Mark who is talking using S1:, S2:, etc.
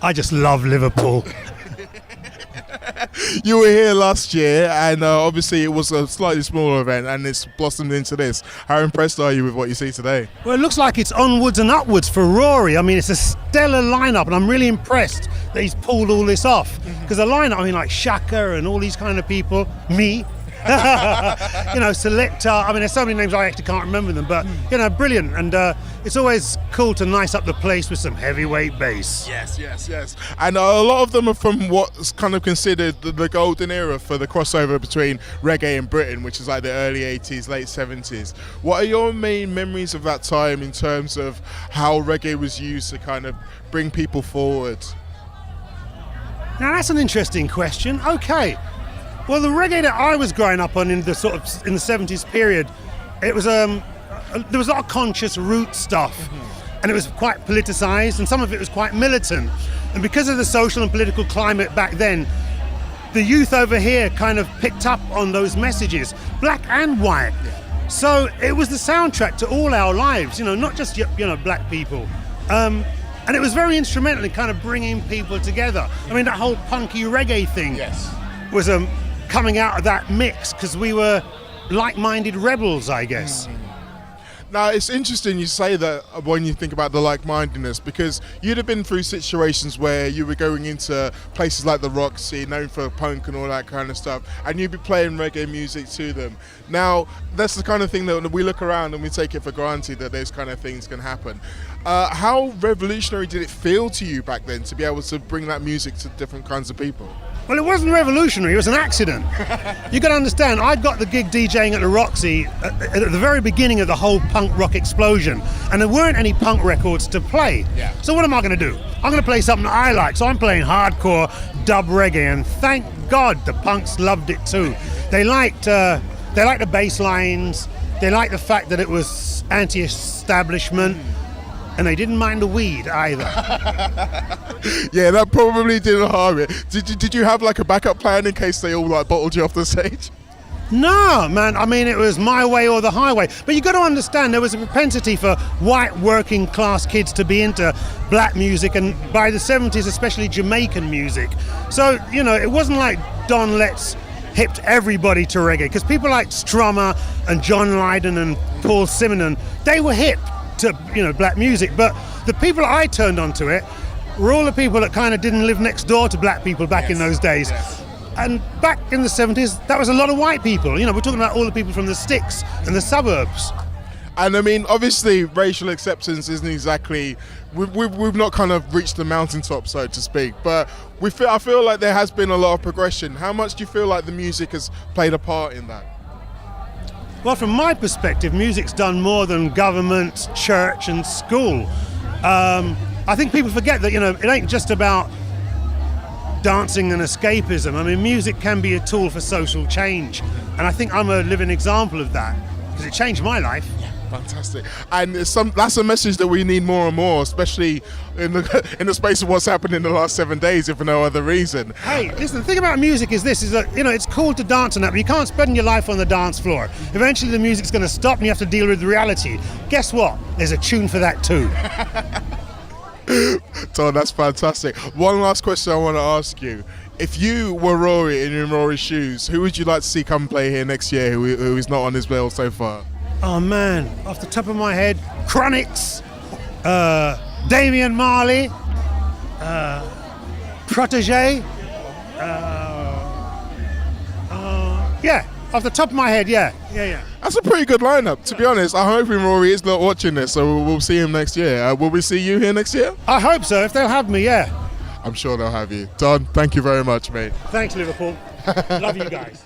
S1: I just love Liverpool.
S2: You were here last year, and obviously it was a slightly smaller event, and it's blossomed into this. How impressed are you with what you see today?
S1: Well, it looks like it's onwards and upwards for Rory. I mean, it's a stellar lineup, and I'm really impressed that he's pulled all this off. Because the lineup, I mean, like Shaka and all these kind of people, me, you know, Selector. I mean, there's so many names I actually can't remember them, but you know, brilliant. And it's always cool to nice up the place with some heavyweight bass.
S2: Yes. And a lot of them are from what's kind of considered the golden era for the crossover between reggae and Britain, which is like the early 80s, late 70s. What are your main memories of that time in terms of how reggae was used to kind of bring people forward?
S1: Now that's an interesting question. Okay. Well, the reggae that I was growing up on in the 70s period, it was there was a lot of conscious root stuff, and it was quite politicized, and some of it was quite militant. And because of the social and political climate back then, the youth over here kind of picked up on those messages, black and white. So it was the soundtrack to all our lives, you know, not just black people. And it was very instrumental in kind of bringing people together. I mean, that whole punky reggae thing was coming out of that mix because we were like-minded rebels, I guess.
S2: Now, it's interesting you say that when you think about the like-mindedness, because you'd have been through situations where you were going into places like the Roxy, known for punk and all that kind of stuff, and you'd be playing reggae music to them. Now, that's the kind of thing that we look around and we take it for granted that those kind of things can happen. How revolutionary did it feel to you back then to be able to bring that music to different kinds of people?
S1: Well, it wasn't revolutionary, it was an accident. You got to understand, I got the gig DJing at the Roxy at the very beginning of the whole punk rock explosion, and there weren't any punk records to play. So what am I going to do? I'm going to play something that I like, so I'm playing hardcore dub reggae, and thank God the punks loved it too. They liked the bass lines, they liked the fact that it was anti-establishment, and they didn't mind the weed either.
S2: Yeah, that probably didn't harm it. Did you have like a backup plan in case they all like bottled you off the stage?
S1: No, man, I mean, it was my way or the highway. But you got to understand, there was a propensity for white working class kids to be into black music, and by the 70s, especially Jamaican music. So, you know, it wasn't like Don Letts hipped everybody to reggae, because people like Strummer and John Lydon and Paul Simonon, they were hip to, you know, black music. But the people I turned onto it were all the people that kind of didn't live next door to black people back in those days. And back in the 70s, that was a lot of white people. You know, we're talking about all the people from the sticks and the suburbs.
S2: And I mean, obviously, racial acceptance isn't exactly, we've not kind of reached the mountaintop, so to speak, but I feel like there has been a lot of progression. How much do you feel like the music has played a part in that?
S1: Well, from my perspective, music's done more than government, church and school. I think people forget that, you know, it ain't just about dancing and escapism. I mean, music can be a tool for social change. And I think I'm a living example of that, because it changed my life.
S2: Fantastic. And that's a message that we need more and more, especially in the space of what's happened in the last 7 days, if for no other reason.
S1: Hey, listen, the thing about music is this, is that, you know, it's cool to dance and that, but you can't spend your life on the dance floor. Eventually the music's going to stop and you have to deal with reality. Guess what? There's a tune for that too.
S2: Tom, that's fantastic. One last question I want to ask you. If you were Rory and you're in Rory's shoes, who would you like to see come play here next year who is not on his bill so far?
S1: Oh man, off the top of my head, Chronix, Damian Marley, Protégé, yeah, off the top of my head, yeah.
S2: That's a pretty good lineup, to be honest. I'm hoping Rory is not watching this, so we'll see him next year. Will we see you here next year?
S1: I hope so, if they'll have me, yeah.
S2: I'm sure they'll have you. Don, thank you very much, mate.
S1: Thanks, Liverpool. Love you guys.